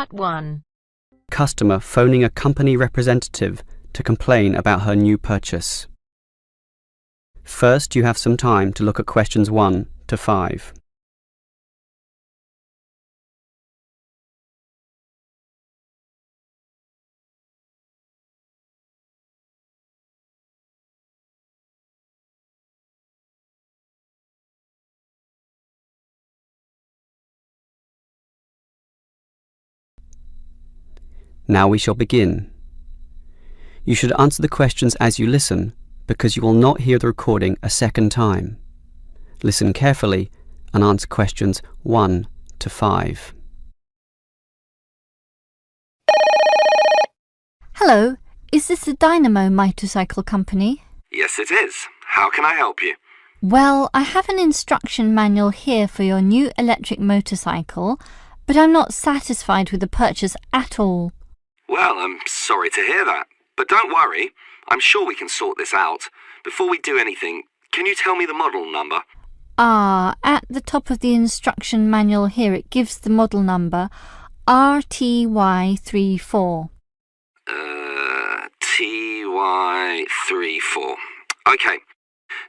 Part 1. Customer phoning a company representative to complain about her new purchase. First, you have some time to look at questions 1 to 5. Now we shall begin. You should answer the questions as you listen, because you will not hear the recording a second time. Listen carefully and answer questions 1 to 5. Hello, is this the Dynamo Motorcycle Company? Yes, it is. How can I help you? Well, I have an instruction manual here for your new electric motorcycle, but I'm not satisfied with the purchase at all. Well, I'm sorry to hear that. But don't worry, I'm sure we can sort this out. Before we do anything, can you tell me the model number? At the top of the instruction manual here it gives the model number RTY34. TY34. Okay.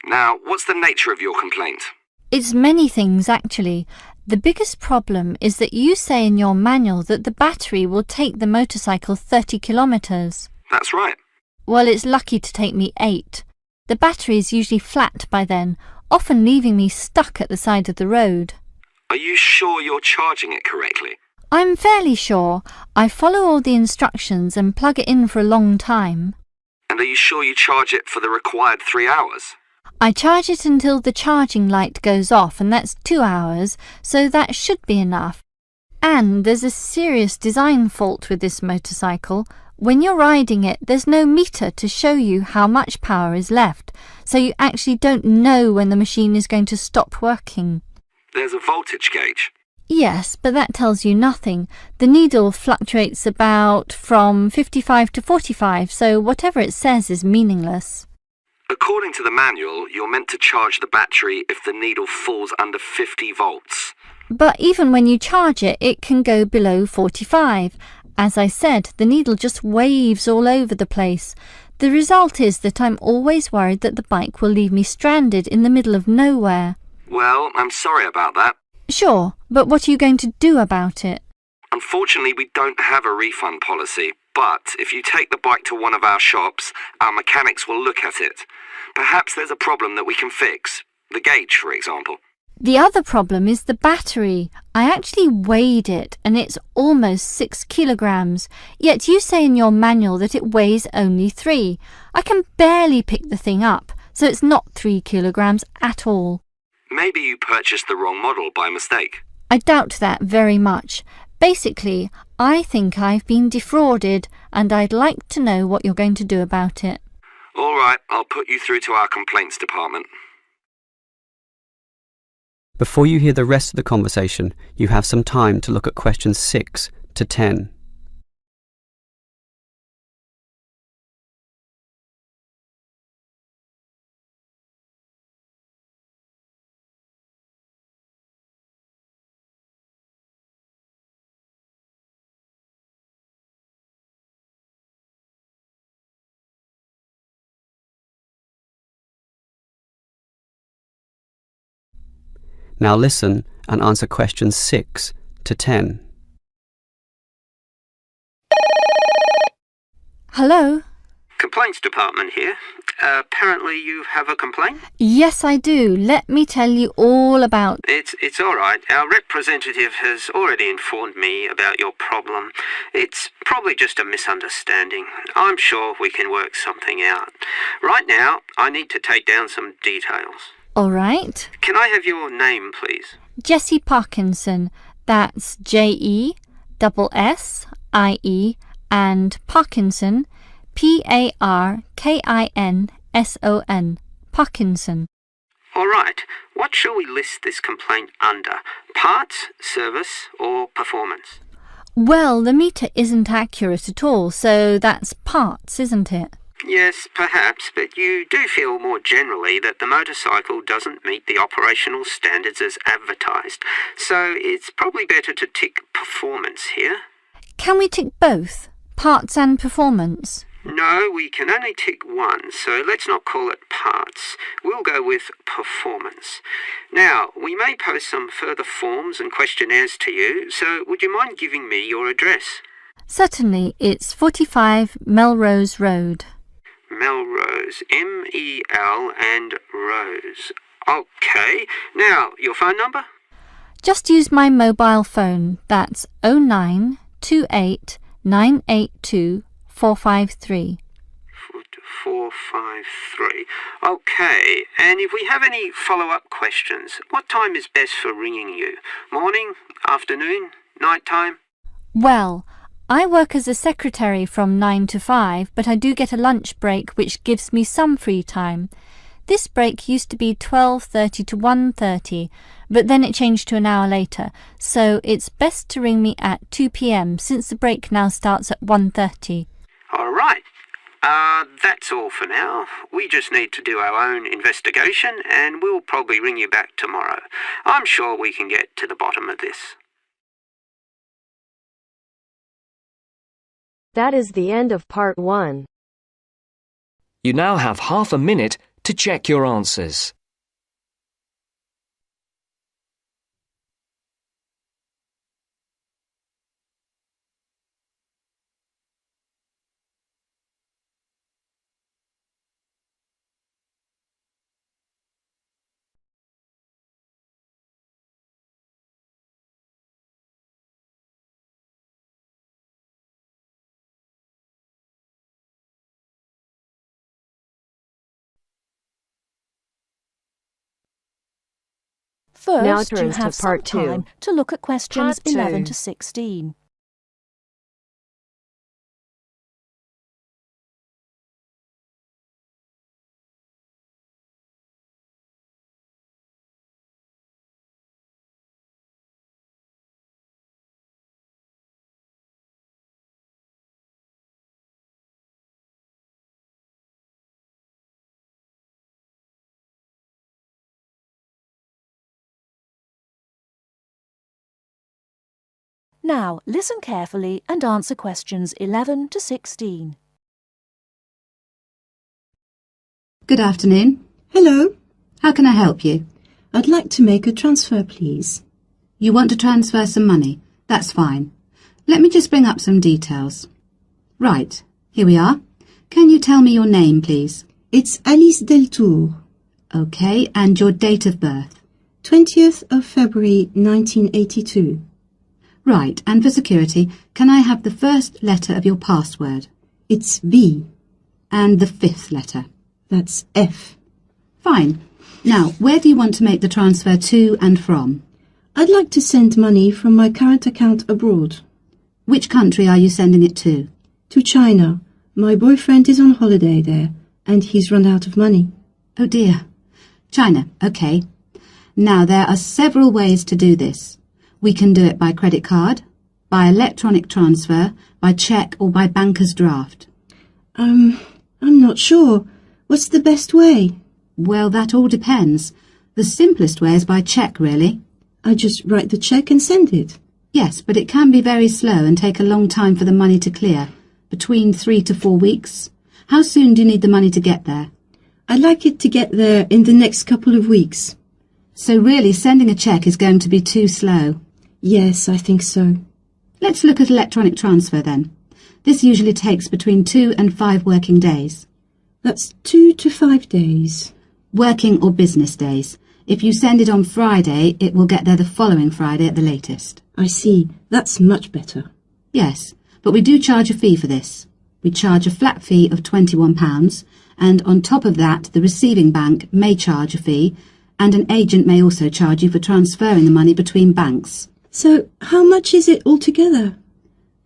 Now, what's the nature of your complaint? It's many things actually. The biggest problem is that you say in your manual that the battery will take the motorcycle 30 kilometres. That's right. Well, it's lucky to take me 8. The battery is usually flat by then, often leaving me stuck at the side of the road. Are you sure you're charging it correctly? I'm fairly sure. I follow all the instructions and plug it in for a long time. And are you sure you charge it for the required 3 hours? I charge it until the charging light goes off, and that's 2 hours, so that should be enough. And there's a serious design fault with this motorcycle. When you're riding it, there's no meter to show you how much power is left, so you actually don't know when the machine is going to stop working. There's a voltage gauge. Yes, but that tells you nothing. The needle fluctuates about from 55 to 45, so whatever it says is meaningless. According to the manual, you're meant to charge the battery if the needle falls under 50 volts. But even when you charge it, it can go below 45. As I said, the needle just waves all over the place. The result is that I'm always worried that the bike will leave me stranded in the middle of nowhere. Well, I'm sorry about that. Sure, but what are you going to do about it? Unfortunately, we don't have a refund policy, but if you take the bike to one of our shops, our mechanics will look at it. Perhaps there's a problem that we can fix. The gauge, for example. The other problem is the battery. I actually weighed it and it's almost 6 kilograms, yet you say in your manual that it weighs only 3. I can barely pick the thing up, so it's not 3 kilograms at all. Maybe you purchased the wrong model by mistake. I doubt that very much. Basically, I think I've been defrauded and I'd like to know what you're going to do about it. All right, I'll put you through to our complaints department. Before you hear the rest of the conversation, you have some time to look at questions 6 to 10. Now listen and answer questions 6 to 10. Hello? Complaints department here. Apparently you have a complaint? Yes, I do. Let me tell you all about... It's all right. Our representative has already informed me about your problem. It's probably just a misunderstanding. I'm sure we can work something out. Right now, I need to take down some details. All right. Can I have your name, please? Jessie Parkinson. That's Jessie and Parkinson, Parkinson. Parkinson. All right. What shall we list this complaint under? Parts, service, or performance? Well, the meter isn't accurate at all, so that's parts, isn't it? Yes, perhaps, but you do feel more generally that the motorcycle doesn't meet the operational standards as advertised, so it's probably better to tick performance here. Can we tick both, parts and performance? No, we can only tick one, so let's not call it parts. We'll go with performance. Now, we may post some further forms and questionnaires to you, so would you mind giving me your address? Certainly, it's 45 Melrose Road. Melrose, M-E-L and Rose. OK. Now, your phone number? Just use my mobile phone. That's 0928 982 453. 453. OK. And if we have any follow-up questions, what time is best for ringing you? Morning, afternoon, night time? Well, I work as a secretary from 9 to 5, but I do get a lunch break which gives me some free time. This break used to be 12:30 to 1:30, but then it changed to an hour later, so it's best to ring me at 2 p.m. since the break now starts at 1:30. All right. That's all for now. We just need to do our own investigation and we'll probably ring you back tomorrow. I'm sure we can get to the bottom of this. That is the end of part 1. You now have half a minute to check your answers. Now First, you turns to have some part 2. time to look at questions Part 2. 11 to 16. Now, listen carefully and answer questions 11 to 16. Good afternoon. Hello. How can I help you? I'd like to make a transfer, please. You want to transfer some money? That's fine. Let me just bring up some details. Right, here we are. Can you tell me your name, please? It's Alice Deltour. OK, and your date of birth? 20th of February 1982. Right, and for security, can I have the first letter of your password? It's B. And the fifth letter? That's F. Fine. Now, where do you want to make the transfer to and from? I'd like to send money from my current account abroad. Which country are you sending it to? To China. My boyfriend is on holiday there, and he's run out of money. Oh dear. China, OK. Now, there are several ways to do this. We can do it by credit card, by electronic transfer, by cheque or by banker's draft. I'm not sure. What's the best way? Well, that all depends. The simplest way is by cheque, really. I just write the cheque and send it. Yes, but it can be very slow and take a long time for the money to clear, between 3 to 4 weeks. How soon do you need the money to get there? I'd like it to get there in the next couple of weeks. So really, sending a cheque is going to be too slow. Yes, I think so. Let's look at electronic transfer then. This usually takes between 2 and 5 working days. That's 2 to 5 days. Working or business days. If you send it on Friday, it will get there the following Friday at the latest. I see. That's much better. Yes, but we do charge a fee for this. We charge a flat fee of £21, and on top of that, the receiving bank may charge a fee, and an agent may also charge you for transferring the money between banks. So, how much is it altogether?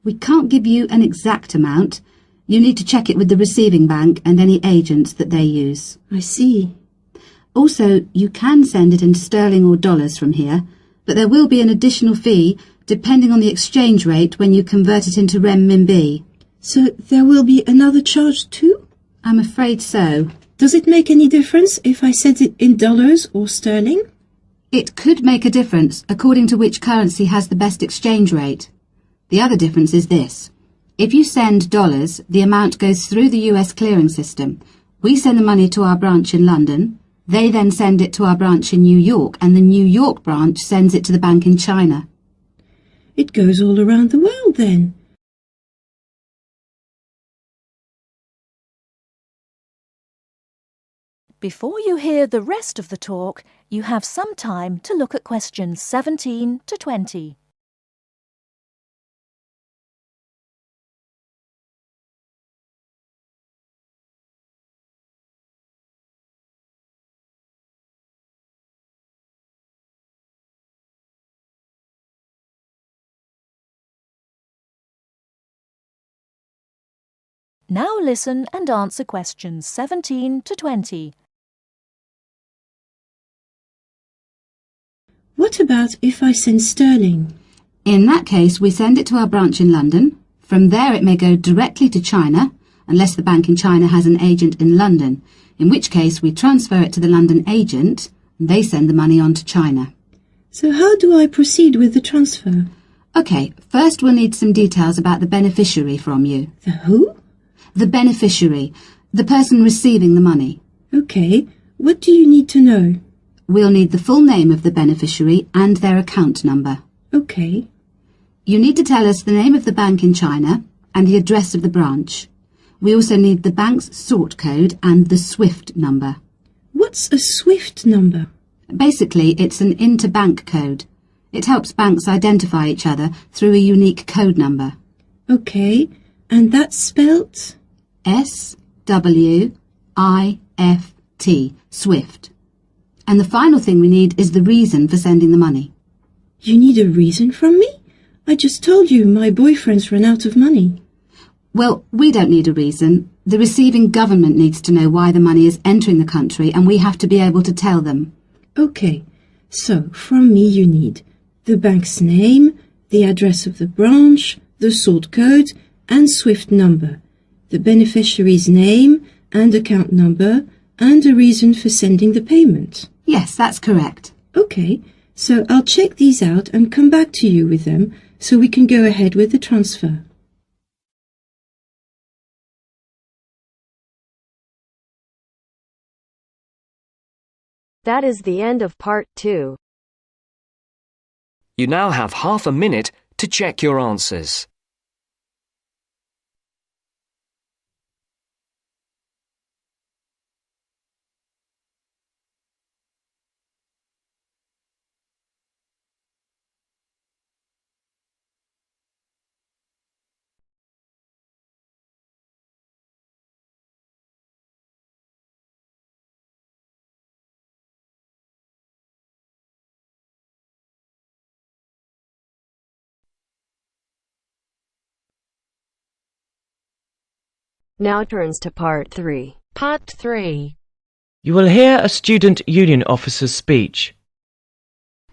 We can't give you an exact amount. You need to check it with the receiving bank and any agents that they use. I see. Also, you can send it in sterling or dollars from here, but there will be an additional fee depending on the exchange rate when you convert it into renminbi. So, there will be another charge too? I'm afraid so. Does it make any difference if I send it in dollars or sterling? It could make a difference according to which currency has the best exchange rate. The other difference is this. If you send dollars, the amount goes through the US clearing system. We send the money to our branch in London. They then send it to our branch in New York, and the New York branch sends it to the bank in China. It goes all around the world then. Before you hear the rest of the talk, you have some time to look at questions 17 to 20. Now listen and answer questions 17 to 20. What about if I send sterling? In that case, we send it to our branch in London. From there it may go directly to China, unless the bank in China has an agent in London, in which case we transfer it to the London agent, and they send the money on to China. So how do I proceed with the transfer? OK, first we'll need some details about the beneficiary from you. The who? The beneficiary, the person receiving the money. OK, what do you need to know? We'll need the full name of the beneficiary and their account number. OK. You need to tell us the name of the bank in China and the address of the branch. We also need the bank's sort code and the SWIFT number. What's a SWIFT number? Basically, it's an interbank code. It helps banks identify each other through a unique code number. OK, and that's spelt? SWIFT, SWIFT. And the final thing we need is the reason for sending the money. You need a reason from me? I just told you my boyfriend's run out of money. Well, we don't need a reason. The receiving government needs to know why the money is entering the country, and we have to be able to tell them. OK, so from me you need the bank's name, the address of the branch, the sort code and SWIFT number, the beneficiary's name and account number, and a reason for sending the payment. Yes, that's correct. OK, so I'll check these out and come back to you with them so we can go ahead with the transfer. That is the end of part 2. You now have half a minute to check your answers. Now turns to part 3. Part 3. You will hear a student union officer's speech.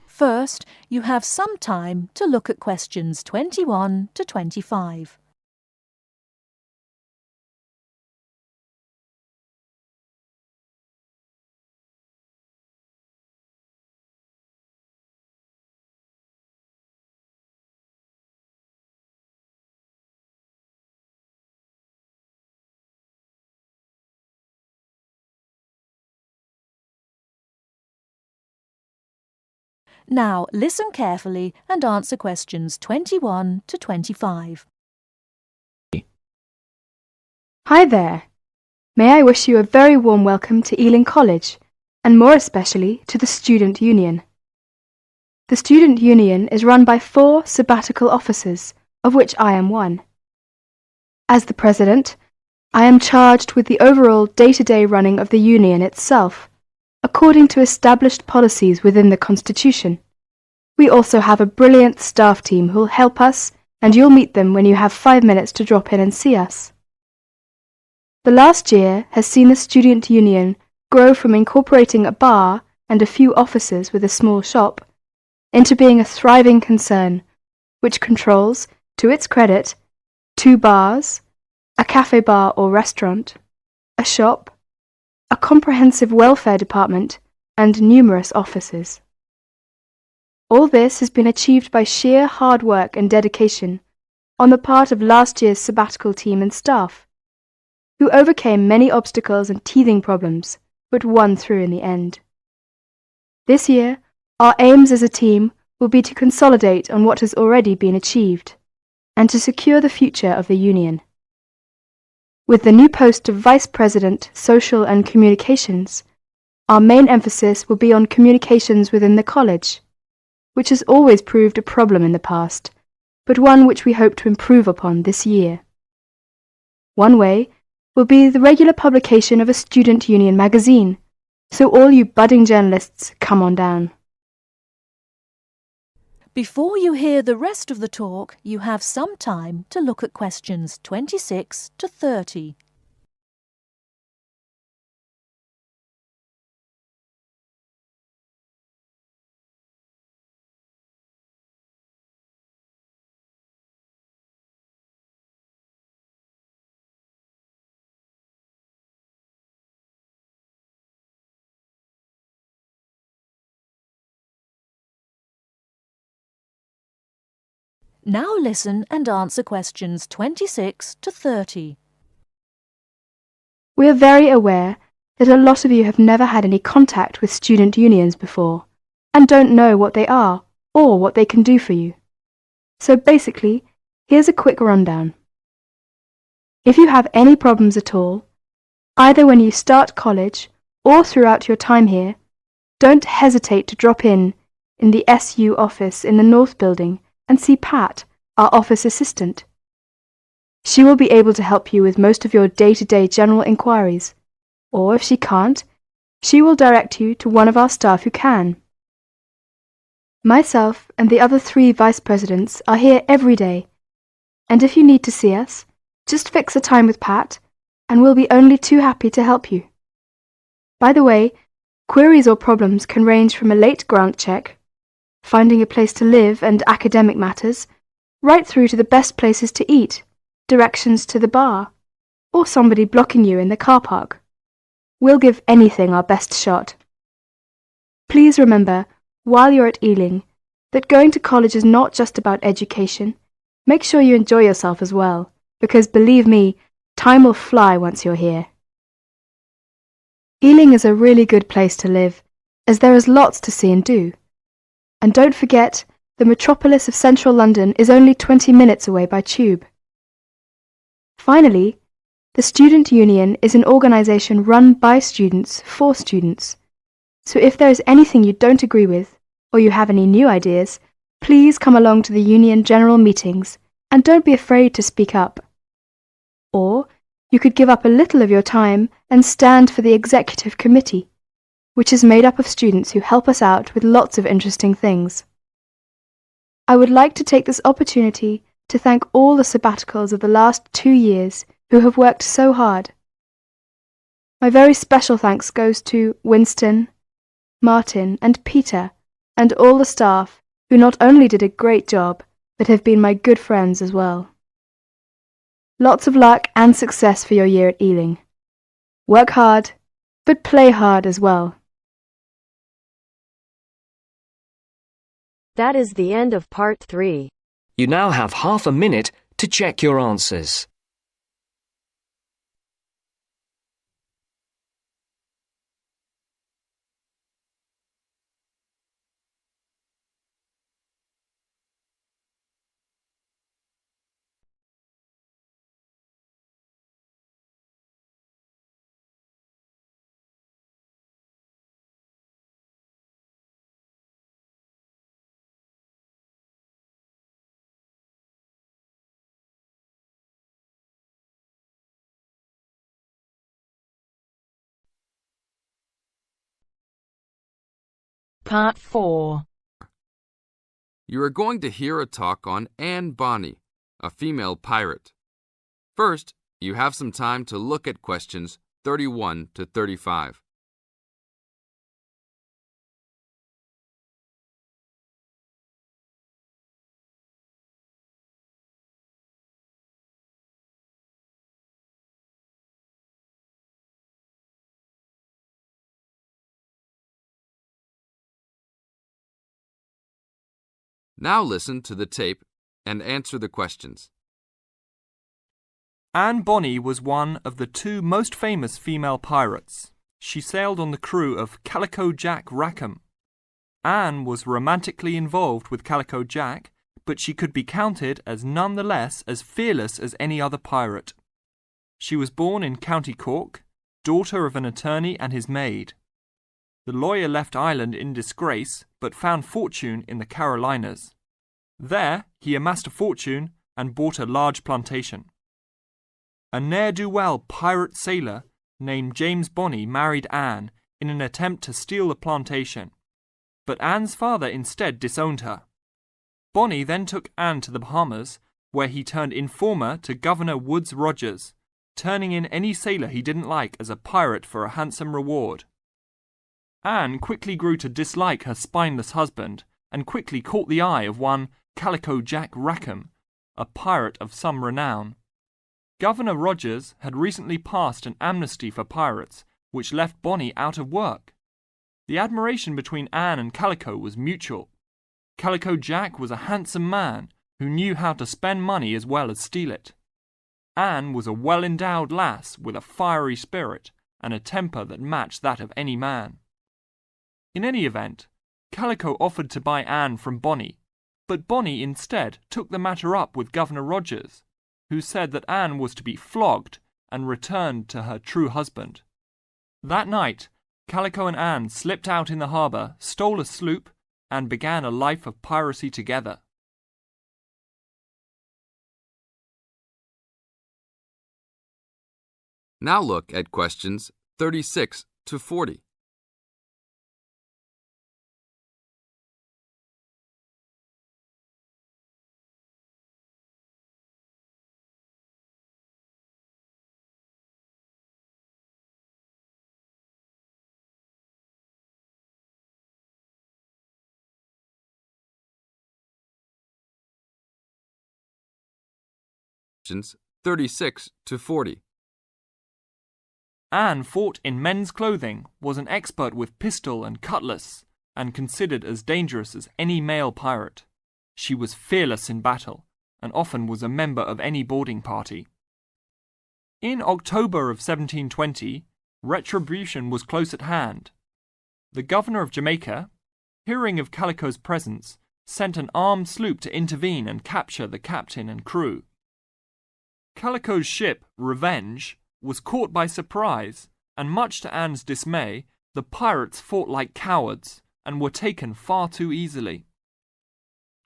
First, you have some time to look at questions 21 to 25. Now listen carefully and answer questions 21 to 25. Hi there. May I wish you a very warm welcome to Ealing College, and more especially to the Student Union. The Student Union is run by 4 sabbatical officers, of which I am one. As the President, I am charged with the overall day-to-day running of the Union itself, according to established policies within the Constitution. We also have a brilliant staff team who'll help us, and you'll meet them when you have 5 minutes to drop in and see us. The last year has seen the Student Union grow from incorporating a bar and a few offices with a small shop into being a thriving concern, which controls, to its credit, 2 bars, a cafe bar or restaurant, a shop, a comprehensive welfare department, and numerous offices. All this has been achieved by sheer hard work and dedication on the part of last year's sabbatical team and staff, who overcame many obstacles and teething problems, but won through in the end. This year, our aims as a team will be to consolidate on what has already been achieved, and to secure the future of the Union. With the new post of Vice President, Social and Communications, our main emphasis will be on communications within the college, which has always proved a problem in the past, but one which we hope to improve upon this year. One way will be the regular publication of a student union magazine, so all you budding journalists, come on down. Before you hear the rest of the talk, you have some time to look at questions 26 to 30. Now listen and answer questions 26 to 30. We are very aware that a lot of you have never had any contact with student unions before, and don't know what they are or what they can do for you. So basically, here's a quick rundown. If you have any problems at all, either when you start college or throughout your time here, don't hesitate to drop in the SU office in the North Building and see Pat, our office assistant. She will be able to help you with most of your day-to-day general inquiries, or if she can't, she will direct you to one of our staff who can. Myself and the other 3 vice presidents are here every day, and if you need to see us, just fix a time with Pat, and we'll be only too happy to help you. By the way, queries or problems can range from a late grant check, finding a place to live and academic matters, right through to the best places to eat, directions to the bar, or somebody blocking you in the car park. We'll give anything our best shot. Please remember, while you're at Ealing, that going to college is not just about education. Make sure you enjoy yourself as well, because believe me, time will fly once you're here. Ealing is a really good place to live, as there is lots to see and do. And don't forget, the metropolis of central London is only 20 minutes away by tube. Finally, the Student Union is an organisation run by students for students. So if there is anything you don't agree with, or you have any new ideas, please come along to the Union General Meetings and don't be afraid to speak up. Or you could give up a little of your time and stand for the Executive Committee, which is made up of students who help us out with lots of interesting things. I would like to take this opportunity to thank all the sabbaticals of the last 2 years who have worked so hard. My very special thanks goes to Winston, Martin and Peter and all the staff who not only did a great job, but have been my good friends as well. Lots of luck and success for your year at Ealing. Work hard, but play hard as well. That is the end of part 3. You now have half a minute to check your answers. Part 4. You are going to hear a talk on Bonny, a female pirate. First, you have some time to look at questions 31 to 35. Now listen to the tape and answer the questions. Anne Bonny was one of the two most famous female pirates. She sailed on the crew of Calico Jack Rackham. Anne was romantically involved with Calico Jack, but she could be counted as none the less as fearless as any other pirate. She was born in County Cork, daughter of an attorney and his maid. The lawyer left Ireland in disgrace, but found fortune in the Carolinas. There he amassed a fortune and bought a large plantation. A ne'er-do-well pirate sailor named James Bonny married Anne in an attempt to steal the plantation, but Anne's father instead disowned her. Bonny then took Anne to the Bahamas, where he turned informer to Governor Woodes Rogers, turning in any sailor he didn't like as a pirate for a handsome reward. Anne quickly grew to dislike her spineless husband and quickly caught the eye of one Calico Jack Rackham, a pirate of some renown. Governor Rogers had recently passed an amnesty for pirates, which left Bonny out of work. The admiration between Anne and Calico was mutual. Calico Jack was a handsome man who knew how to spend money as well as steal it. Anne was a well-endowed lass with a fiery spirit and a temper that matched that of any man. In any event, Calico offered to buy Anne from Bonny, but Bonny instead took the matter up with Governor Rogers, who said that Anne was to be flogged and returned to her true husband. That night, Calico and Anne slipped out in the harbour, stole a sloop, and began a life of piracy together. Now look at questions 36 to 40. Questions 36 to 40. Anne fought in men's clothing, was an expert with pistol and cutlass, and considered as dangerous as any male pirate. She was fearless in battle, and often was a member of any boarding party. In October of 1720, retribution was close at hand. The governor of Jamaica, hearing of Calico's presence, sent an armed sloop to intervene and capture the captain and crew. Calico's ship, Revenge, was caught by surprise, and much to Anne's dismay, the pirates fought like cowards and were taken far too easily.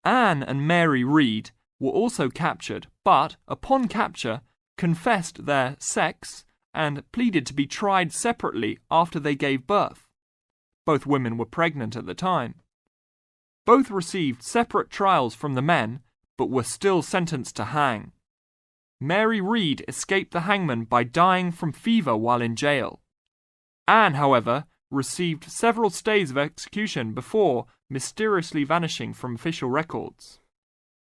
Anne and Mary Read were also captured, but, upon capture, confessed their sex and pleaded to be tried separately after they gave birth. Both women were pregnant at the time. Both received separate trials from the men, but were still sentenced to hang. Mary Read escaped the hangman by dying from fever while in jail. Anne, however, received several stays of execution before mysteriously vanishing from official records.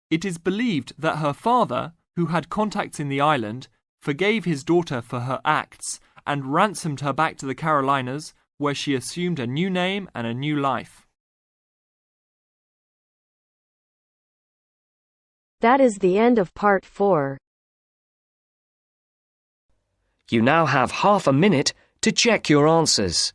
It is believed that her father, who had contacts in the island, forgave his daughter for her acts and ransomed her back to the Carolinas, where she assumed a new name and a new life. That is the end of part 4. You now have half a minute to check your answers.